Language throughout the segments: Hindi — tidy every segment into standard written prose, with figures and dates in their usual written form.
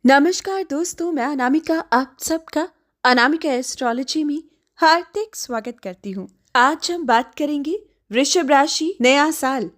नमस्कार दोस्तों, मैं अनामिका आप सबका अनामिका एस्ट्रोलॉजी में हार्दिक स्वागत करती हूँ। आज हम बात करेंगे वृषभ राशि। नया साल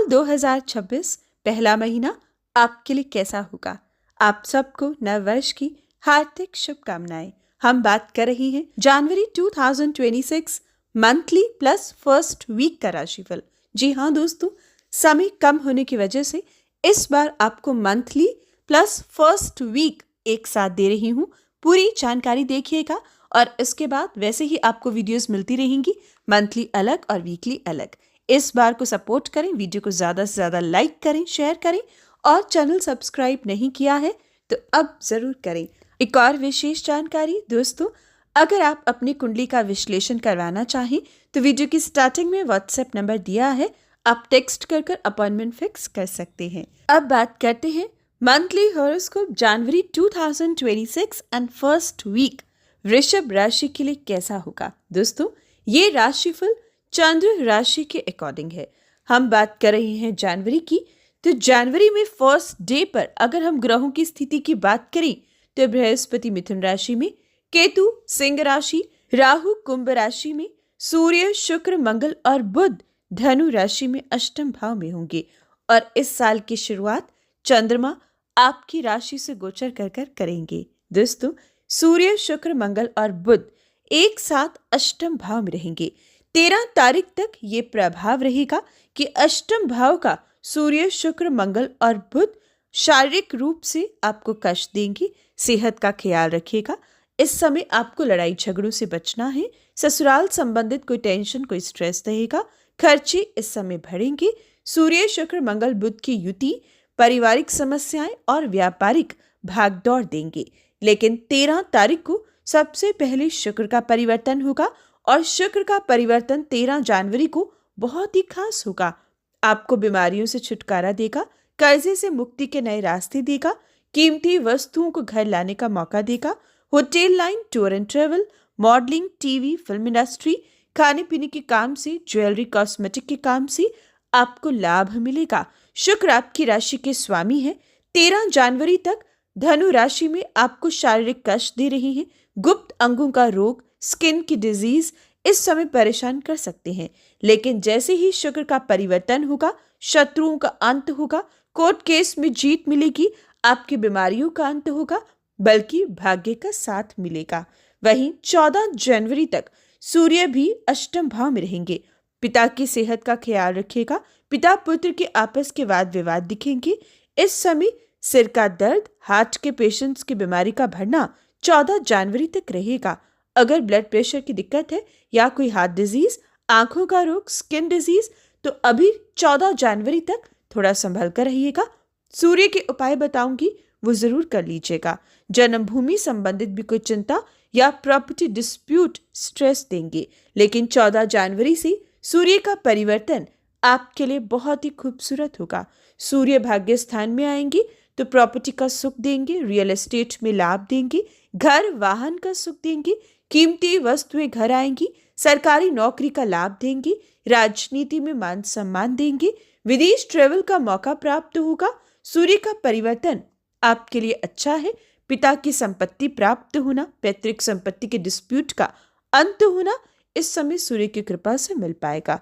2026 पहला महीना आपके लिए कैसा होगा। आप सबको नव वर्ष की हार्दिक शुभकामनाएं। हम बात कर रहे हैं जनवरी 2026 मंथली प्लस फर्स्ट वीक का राशिफल। जी हाँ दोस्तों, समय कम होने की वजह से इस बार आपको मंथली प्लस फर्स्ट वीक एक साथ दे रही हूँ। पूरी जानकारी देखिएगा और इसके बाद वैसे ही आपको वीडियोस मिलती रहेंगी, मंथली अलग और वीकली अलग। इस बार को सपोर्ट करें, वीडियो को ज़्यादा से ज़्यादा लाइक करें, शेयर करें और चैनल सब्सक्राइब नहीं किया है तो अब ज़रूर करें। एक और विशेष जानकारी दोस्तों, अगर आप अपनी कुंडली का विश्लेषण करवाना चाहें तो वीडियो की स्टार्टिंग में व्हाट्सएप नंबर दिया है, आप टेक्स्ट कर अपॉइंटमेंट फिक्स कर सकते हैं। अब बात करते हैं monthly horoscope January 2026 and first week वृषभ राशि के लिए कैसा होगा। दोस्तों, ये राशिफल चंद्र राशि के अकॉर्डिंग है। हम बात कर रहे हैं जनवरी की, तो जनवरी में फर्स्ट डे पर अगर हम ग्रहों की स्थिति की बात करें तो बृहस्पति मिथुन राशि में, केतु सिंह राशि, राहु कुंभ राशि में, सूर्य शुक्र मंगल और बुध धनु राशि में अष्टम भाव में होंगे। और इस साल की शुरुआत चंद्रमा आपकी राशि से गोचर कर करेंगे। दोस्तों, सूर्य शुक्र मंगल और बुध एक साथ अष्टम भाव में रहेंगे। 13 तारीख तक ये प्रभाव रहेगा कि अष्टम भाव का सूर्य शुक्र मंगल और बुध शारीरिक रूप से आपको कष्ट देंगे। सेहत का ख्याल रखिएगा। इस समय आपको लड़ाई झगड़ों से बचना है। ससुराल संबंधित कोई टेंशन, कोई स्ट्रेस रहेगा। खर्चे इस समय बढ़ेंगे। सूर्य शुक्र मंगल बुध की युति पारिवारिक समस्याएं और व्यापारिक भागदौड़ देंगे। लेकिन 13 तारीख को सबसे पहले शुक्र का परिवर्तन होगा और शुक्र का परिवर्तन 13 जनवरी को बहुत ही खास होगा। आपको बीमारियों से छुटकारा देगा, कर्जे से मुक्ति के नए रास्ते देगा, कीमती वस्तुओं को घर लाने का मौका देगा। Hotel line, tour and travel, modelling, TV, film industry, खाने पीने के काम से, ज्वेलरी, कॉस्मेटिक के काम से आपको लाभ मिलेगा। शुक्र आपकी राशि के स्वामी है। 13 जनवरी तक धनु राशि में आपको शारीरिक कष्ट दे रही है। गुप्त अंगों का रोग, स्किन की डिजीज इस समय परेशान कर सकते हैं। लेकिन जैसे ही शुक्र का परिवर्तन होगा, शत्रुओं का अंत होगा, कोर्ट केस में जीत मिलेगी, आपकी बीमारियों का अंत होगा, बल्कि भाग्य का साथ मिलेगा। वहीं 14 जनवरी तक सूर्य भी अष्टम भाव में रहेंगे। पिता की सेहत का ख्याल रखिएगा। पिता पुत्र के आपस के वाद विवाद दिखेंगे। इस समय सिर का दर्द, हार्ट के पेशेंट्स की बीमारी का बढ़ना 14 जनवरी तक रहेगा। अगर ब्लड प्रेशर की दिक्कत है या कोई हार्ट डिजीज, आंखों का रोग, स्किन डिजीज, तो अभी 14 जनवरी तक थोड़ा संभल कर रहिएगा। सूर्य के उपाय बताऊंगी, वो जरूर कर लीजिएगा। जन्मभूमि संबंधित भी कोई चिंता या प्रॉपर्टी डिस्प्यूट स्ट्रेस देंगे। लेकिन 14 जनवरी से सूर्य का परिवर्तन आपके लिए बहुत ही खूबसूरत होगा। सूर्य भाग्य स्थान में आएंगे तो प्रॉपर्टी का सुख देंगे, रियल एस्टेट में लाभ देंगे, घर वाहन का सुख देंगे, कीमती वस्तुएं घर आएंगी, सरकारी नौकरी का लाभ देंगे, राजनीति में मान सम्मान देंगे, विदेश ट्रेवल का मौका प्राप्त होगा। सूर्य का परिवर्तन आपके लिए अच्छा है। पिता की संपत्ति प्राप्त होना, पैतृक संपत्ति के डिस्प्यूट का अंत होना इस समय सूर्य की कृपा से मिल पाएगा।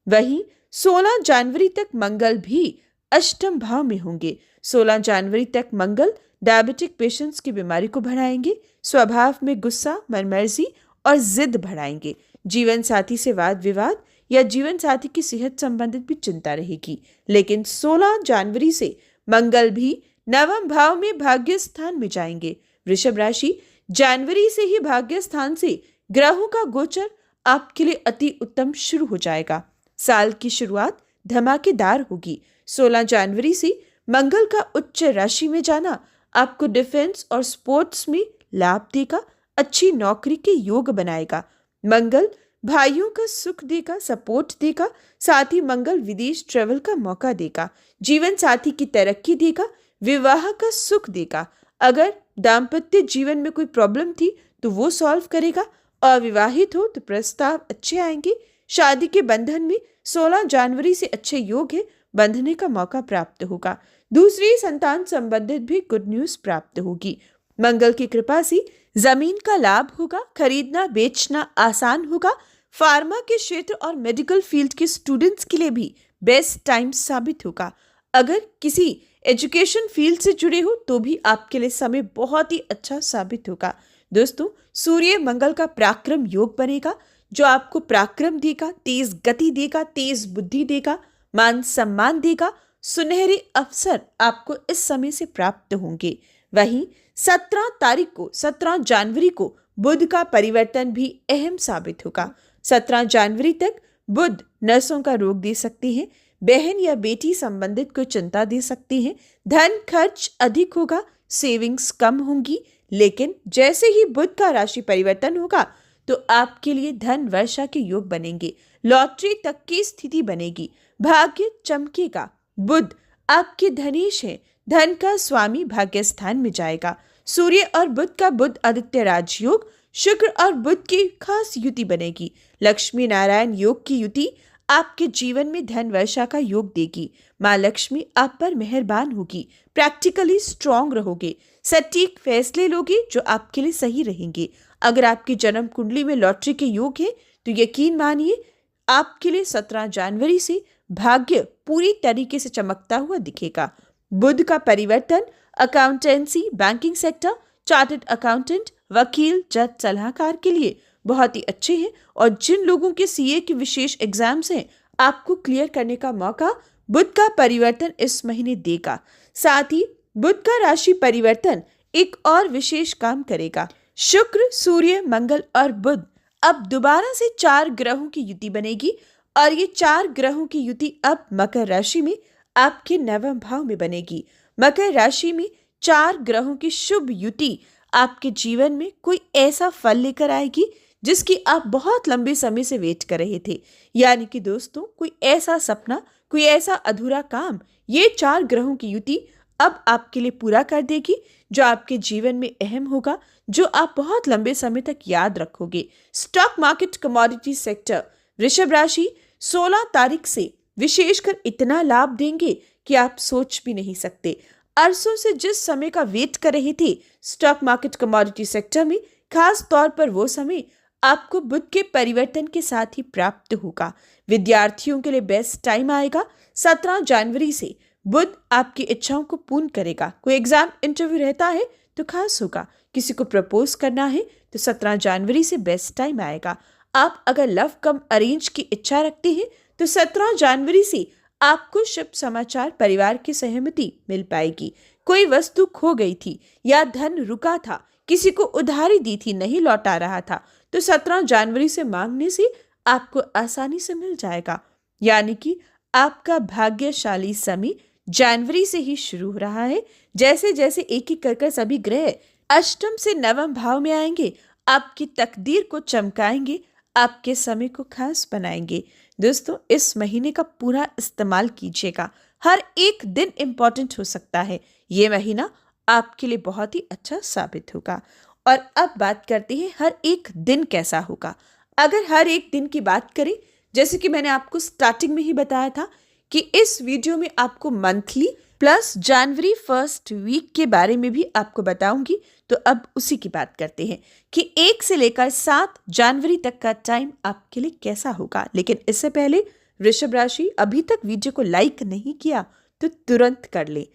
वहीं 16 जनवरी तक मंगल भी अष्टम भाव में होंगे। 16 जनवरी तक मंगल डायबिटिक पेशेंट्स की बीमारी को बढ़ाएंगे। स्वभाव में गुस्सा, मनमर्जी और जिद बढ़ाएंगे। जीवन साथी से वाद विवाद या जीवन साथी की सेहत संबंधित भी चिंता रहेगी। लेकिन 16 जनवरी से मंगल भी नवम भाव में भाग्य स्थान में जाएंगे। वृषभ राशि, जनवरी से ही भाग्य स्थान से ग्रहों का गोचर आपके लिए अति उत्तम शुरू हो जाएगा। साल की शुरुआत धमाकेदार होगी। 16 जनवरी से मंगल का उच्च राशि में जाना आपको डिफेंस और स्पोर्ट्स में लाभ देगा, अच्छी नौकरी के योग बनाएगा। मंगल भाइयों का सुख देगा, सपोर्ट देगा। साथ ही मंगल विदेश ट्रेवल का मौका देगा, जीवन साथी की तरक्की देगा, विवाह का सुख देगा। अगर दाम्पत्य जीवन में कोई प्रॉब्लम थी तो वो सॉल्व करेगा। अविवाहित हो तो प्रस्ताव अच्छे आएंगे। शादी के बंधन में 16 जनवरी से अच्छे योग है, बंधने का मौका प्राप्त होगा। दूसरी संतान संबंधित भी गुड न्यूज प्राप्त होगी। मंगल की कृपा से जमीन का लाभ होगा, खरीदना बेचना आसान होगा। फार्मा के क्षेत्र और मेडिकल फील्ड के स्टूडेंट्स के लिए भी बेस्ट टाइम साबित होगा। अगर किसी एजुकेशन फील्ड से जुड़े हो तो भी आपके लिए समय बहुत ही अच्छा साबित होगा। दोस्तों, सूर्य मंगल का पराक्रम योग बनेगा, जो आपको पराक्रम देगा, तेज गति देगा, तेज बुद्धि देगा, मान सम्मान देगा। सुनहरे अवसर आपको इस समय से प्राप्त होंगे। वहीं 17 जनवरी को बुध का परिवर्तन भी अहम साबित होगा। 17 जनवरी तक बुध नसों का रोग दे सकते हैं, बहन या बेटी संबंधित कोई चिंता दे सकती हैं, धन खर्च अधिक होगा, सेविंग्स कम होंगी। लेकिन जैसे ही बुध का राशि परिवर्तन होगा तो आपके लिए धन वर्षा के योग बनेंगे, लॉटरी तक की स्थिति बनेगी, भाग्य चमकेगा। बुध आपके धनेश है, धन का स्वामी भाग्य स्थान में जाएगा। सूर्य और बुध का बुध आदित्य राजयोग, शुक्र और बुध की खास युति बनेगी। लक्ष्मी नारायण योग की युति आपके जीवन में धन वर्षा का योग देगी। माँ लक्ष्मी आप पर मेहरबान होगी, प्रैक्टिकली स्ट्रांग रहोगे, सटीक फैसले लोगे जो आपके लिए सही रहेंगे। अगर आपकी जन्म कुंडली में लॉटरी के योग है तो यकीन मानिए आपके लिए 17 जनवरी से भाग्य पूरी तरीके से चमकता हुआ दिखेगा। बुध का परिवर्तन accountancy, banking sector, chartered accountant, वकील, जज, सलाहकार के लिए बहुत ही अच्छे हैं। और जिन लोगों के सीए के विशेष एग्जाम्स हैं, आपको क्लियर करने का मौका बुध का परिवर्तन इस महीने देगा। साथ ही बुध का राशि परिवर्तन एक और विशेष काम करेगा। शुक्र, सूर्य, मंगल और बुध अब दोबारा से 4 ग्रहों की युति बनेगी और ये 4 ग्रहों की युति अब मकर राशि में आपके 9वें भाव में बनेगी। मकर राशि में 4 ग्रहों की शुभ युति आपके जीवन में कोई ऐसा फल लेकर आएगी जिसकी आप बहुत लंबे समय से वेट कर रहे थे। यानी कि दोस्तों, कोई ऐसा सपना, कोई ऐसा अधूरा काम ये 4 ग्रहों की युति अब आपके लिए पूरा कर देगी, जो आपके जीवन में अहम होगा, जो आप बहुत लंबे समय तक याद रखोगे। स्टॉक मार्केट, कमोडिटी सेक्टर, वृषभ राशि 16 तारीख से विशेषकर इतना लाभ देंगे कि आप सोच भी नहीं सकते। अरसों से जिस समय का वेट कर रहे थे स्टॉक मार्केट, कमोडिटी सेक्टर में, खास तौर पर वो समय आपको बुध के परिवर्तन के साथ ही प्राप्त होगा। विद्यार्थियों के लिए बेस्ट टाइम आएगा। 17 जनवरी से बुध आपकी इच्छाओं को पूर्ण करेगा। कोई एग्जाम, इंटरव्यू रहता है तो खास होगा। किसी को प्रपोज करना है तो 17 जनवरी से बेस्ट टाइम आएगा। आप अगर लव कम अरेंज की इच्छा रखते हैं तो 17 जनवरी से आपको शुभ समाचार, परिवार की सहमति मिल पाएगी। कोई वस्तु खो गई थी या धन रुका था, किसी को उधारी दी थी, नहीं लौटा रहा था, तो 17 जनवरी से मांगने से आपको आसानी से मिल जाएगा। यानी कि आपका भाग्यशाली समय जनवरी से ही शुरू हो रहा है। जैसे जैसे एक एक कर सभी ग्रह अष्टम से 9वें भाव में आएंगे, आपकी तकदीर को चमकाएंगे, आपके समय को खास बनाएंगे। दोस्तों, इस महीने का पूरा इस्तेमाल कीजिएगा। हर एक दिन इंपॉर्टेंट हो सकता है। ये महीना आपके लिए बहुत ही अच्छा साबित होगा। और अब बात करते हैं हर एक दिन कैसा होगा। अगर हर एक दिन की बात करें, जैसे कि मैंने आपको स्टार्टिंग में ही बताया था कि इस वीडियो में आपको मंथली प्लस जनवरी फर्स्ट वीक के बारे में भी आपको बताऊंगी। तो अब उसी की बात करते हैं कि 1 से लेकर 7 जनवरी तक का टाइम आपके लिए कैसा होगा। लेकिन इससे पहले वृषभ राशि, अभी तक वीडियो को लाइक नहीं किया तो तुरंत कर ले।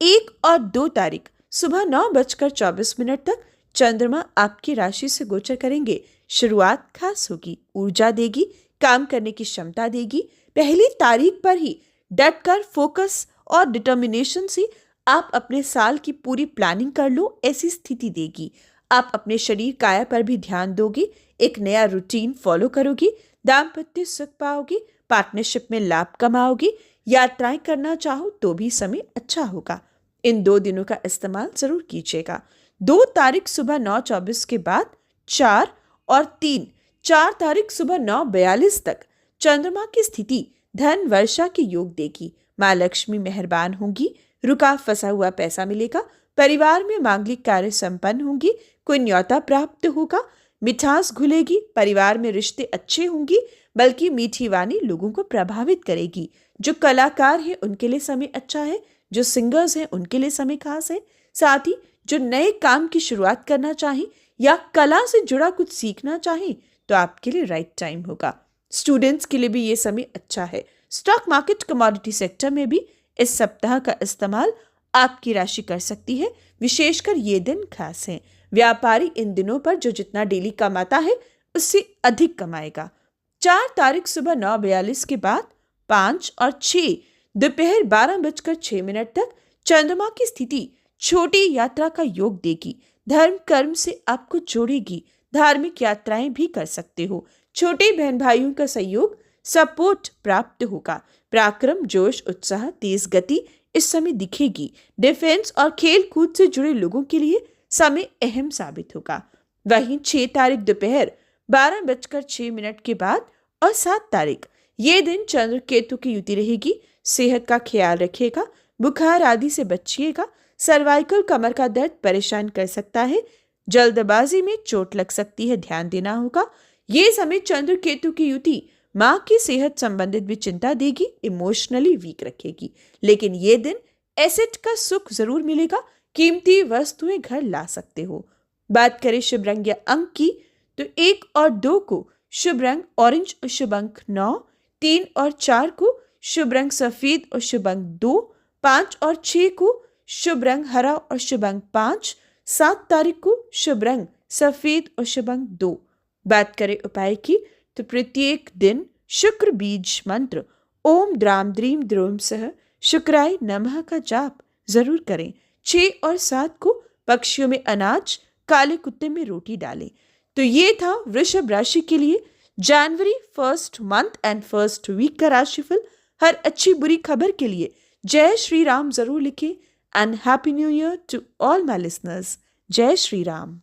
1 और 2 तारीख सुबह 9:24 तक चंद्रमा आपकी राशि से गोचर करेंगे। शुरुआत खास होगी, ऊर्जा देगी, काम करने की क्षमता देगी। पहली तारीख पर ही डट कर, फोकस और डिटर्मिनेशन से आप अपने साल की पूरी प्लानिंग कर लो, ऐसी स्थिति देगी। आप अपने शरीर काया पर भी ध्यान दोगे, एक नया रूटीन फॉलो करोगे, दाम्पत्य सुख पाओगे, पार्टनरशिप में लाभ कमाओगे, यात्राएं करना चाहो तो भी समय अच्छा होगा। इन 2 दिनों का इस्तेमाल जरूर कीजिएगा। 2 तारीख सुबह 9:24 के बाद 4 और 4 तारीख सुबह 9:42 तक चंद्रमा की स्थिति धन वर्षा के योग देगी। माँ लक्ष्मी मेहरबान होंगी, रुका फंसा हुआ पैसा मिलेगा, परिवार में मांगलिक कार्य संपन्न होंगी, कोई न्योता प्राप्त होगा, मिठास घुलेगी, परिवार में रिश्ते अच्छे होंगे, बल्कि मीठी वाणी लोगों को प्रभावित करेगी। जो कलाकार है उनके लिए समय अच्छा है, जो सिंगर्स हैं उनके लिए समय खास है। साथ ही जो नए काम की शुरुआत करना चाहें या कला से जुड़ा कुछ सीखना चाहें तो आपके लिए राइट टाइम होगा। स्टूडेंट्स के लिए भी ये समय अच्छा है। स्टॉक मार्केट, कमोडिटी सेक्टर में भी इस सप्ताह का इस्तेमाल आपकी राशि कर सकती है। विशेषकर ये दिन खास है। व्यापारी इन दिनों पर जो जितना डेली कमाता है उससे अधिक कमाएगा। 4 तारीख सुबह 9:42 के बाद 5 और 6 दोपहर 12:06 तक चंद्रमा की स्थिति छोटी यात्रा का योग देगी। धर्म कर्म से आपको जोड़ेगी। धार्मिक यात्राएं भी कर सकते हो। छोटे बहन भाइयों का सहयोग, सपोर्ट प्राप्त होगा। पराक्रम, जोश, उत्साह, तेज गति इस समय दिखेगी। डिफेंस और खेल कूद से जुड़े लोगों के लिए समय अहम साबित होगा। वहीं 6 तारीख दोपहर 12:06 के बाद और 7 तारीख ये दिन चंद्र केतु की युति रहेगी। सेहत का ख्याल रखिएगा। बुखार आदि से बचिएगा। सर्वाइकल, कमर का दर्द परेशान कर सकता है। जल्दबाजी में चोट लग सकती है, ध्यान देना होगा। ये समय चंद्र केतु की युति माँ की सेहत संबंधित भी चिंता देगी, इमोशनली वीक रखेगी। लेकिन ये दिन एसेट का सुख जरूर मिलेगा। कीमती वस्तुएं घर ला सकते हो। बात करें शुभ रंग या अंक की तो 1 और 2 को शुभ रंग ऑरेंज और शुभ अंक 9, 3 और 4 को शुभ रंग सफेद और शुभ अंक 2, 5 और 6 को शुभ रंग हरा और शुभ अंक 5, 7 तारीख को शुभ रंग सफेद और शुभ अंक 2। बात करें उपाय की तो प्रत्येक दिन शुक्र बीज मंत्र ओम द्राम द्रीम द्रोम सह शुक्राय नमः का जाप जरूर करें। 6 और 7 को पक्षियों में अनाज, काले कुत्ते में रोटी डालें। तो ये था वृषभ राशि के लिए जनवरी 1st month and 1st week का राशिफल। हर अच्छी बुरी खबर के लिए जय श्री राम जरूर लिखें। And happy new year to all my listeners. जय श्री राम।